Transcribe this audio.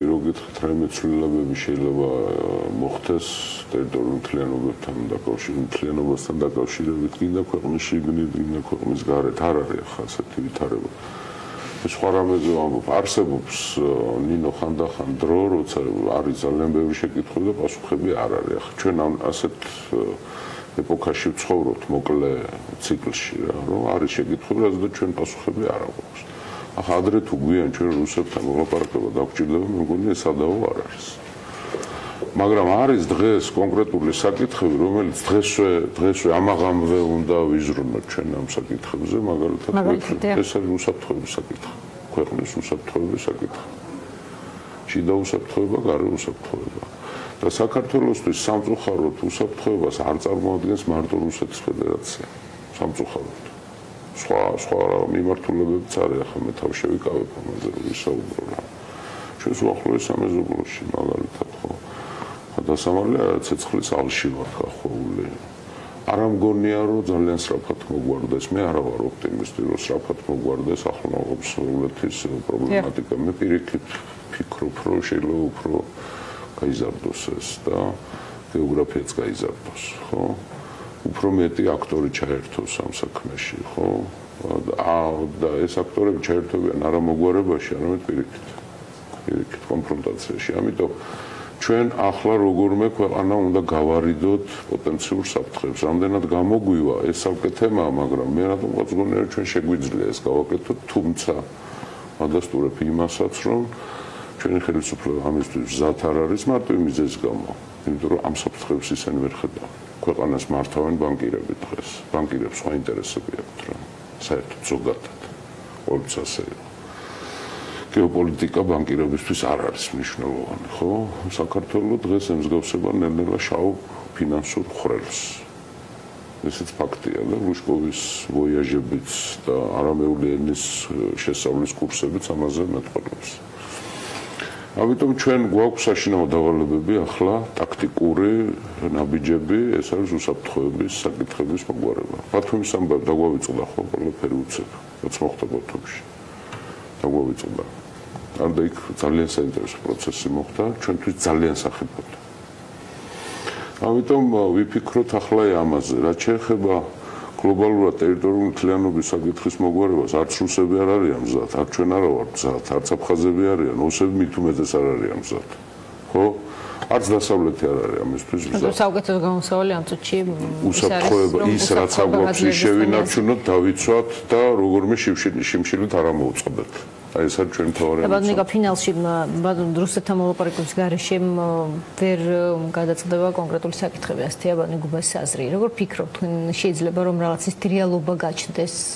რო გითხრით რაიმე ცვლილებები შეიძლება მოხდეს ტერიტორიულ მთლიანობასთან დაკავშირებით, გინდა ქვეყნის შიგნით, გინდა ქვეყნის გარეთ, არ არის ახლა ასეთი ვითარება. სხვა რამეზე ვამბობ, არსებობს ნინო ხანდახან დრო, როცა არის ძალიან ბევრი შეკითხვა და პასუხები არ არის. ახლა ჩვენ ასეთ ეპოქაში ვცხოვრობთ მოკლე ციკლში რა, რომ არის შეკითხვები, რაზეც ჩვენ პასუხები არ აქვს. ახლა ადრე თუ გვიან ჩვენ რუსეთთან მოლაპარაკება დაგვჭირდება, მე მგონი ეს ადაო არ არის. მაგრამ არის დღეს კონკრეტული საკითხები, რომელიც დღესვე ამაღამვე უნდა ვიზრუნოთ ჩვენ ამ საკითხებზე, მაგალითად ეს არის უსაფრთხოების საკითხი, ქვეყნის უსაფრთხოების საკითხი. შიდა უსაფრთხოება, გარე უსაფრთხოება. და საქართველოსთვის სამწუხაროდ უსაფრთხოებას არ წარმოადგენს მარტო რუსეთის ფედერაცია. სამწუხაროდ. სხვა მიმართულებებიც არის, ახლა მე თავში ვიკავებ ამაზე რომ ვისაუბრო რა. ჩვენს უახლოეს სამეზობლოში მაგალითად ხო დასამალია ცეცხლის ალში ვარ ხახოვული. არ ამგონია რომ ძალიან სწრაფად მოგვარდეს. მე არა ვარ ოპტიმისტი რომ სწრაფად მოგვარდეს ახლომაღლობის სრულეთის პრობლემატიკა. მე პირიქით ფიქრობ რომ შეიძლება უფრო გაიზარდოს ეს და გეოგრაფიაც გაიზარდოს, ხო? უფრო მეტი აქტორი ჩაერთოს ამ საქმეში, ხო? და ეს აქტორები ჩაერთობიან არა მოგვარებაში, არამედ პირიქით კონფრონტაციაში. ამიტომ ჩვენ ახლა როგორმე ქვეყანა უნდა გავარიდოთ პოტენციურ საფრთხებს. რამდენად გამოგვივა ეს საკუთე თემაა, მაგრამ მე რატომღაც მგონია რომ ჩვენ შეგვიძლია ეს გავაკეთოთ, თუმცა ადასტურებ იმასაც, რომ ჩვენი ხელისუფლება ამისთვის მზად არ არის მარტო იმ მიზეზის გამო, იმიტომ რომ ამ საფრთხებს ისინი ვერ ხედავენ. ქვეყანას მართავენ ბანკირები დღეს. ბანკირებს სხვა ინტერესები აქვთ რა. საერთოდ ზოგადად. ყოველთვის ასეა. გეოპოლიტიკა ბანკირებისთვის არ არის მნიშვნელოვანი, ხო? საქართველოს დღეს ემსგავსება ნელ-ნელა შავ ფინანსურ ხვრელს. ესეც ფაქტია და ლუშკოვის ვოიაჟებიც და არამეული ენის შესწავლის კურსებიც ამაზე მეტყველებს. ამიტომ ჩვენ გვაქვს საშინაო დავალებები ახლა ტაქტიკური ნაბიჯები, ეს არის უსაფრთხოების საკითხების მოგვარება. ბათუმის ამბავი დაგვავიწყდა ხო ყველაფერი უცებ, რაც მოხდა ბათუმში. დაგვავიწყდა. და იქ ძალიან საინტერესო პროცესი მოხდა, ჩვენთვის ძალიან სახიფათო. ამიტომ ვიფიქროთ ახლა ამაზე, რაც შეეხება გლობალურად ტერიტორიული მთლიანობის საკითხის მოგვარებას, არც რუსები არ არიან მზად, არც ჩვენ არა ვართ მზად, არც აფხაზები არიან, ოსები მით უმეტეს არ არიან მზად. ხო? არც დასავლეთი არ არის ამისთვის მზად. საუკეთესო გამოსავალი ამ წუთში უსაფრთხოება ის რაც აგვაქვს ის შევინარჩუნოთ, დავიცვათ და როგორმე შიმშილით არ ამოუწყდეთ. აი ეს არის ჩვენი თავარი. ბატონიკა ფინალში რუსეთთან მოლაპარაკების გარეშე ვერ გადაწყდება კონკრეტული საკითხები, ასეთია ბატონი გუბას აზრი. როგორ ფიქრობთ, თქვენ შეიძლება რომ რაღაც ის რეალობა გაჩნდეს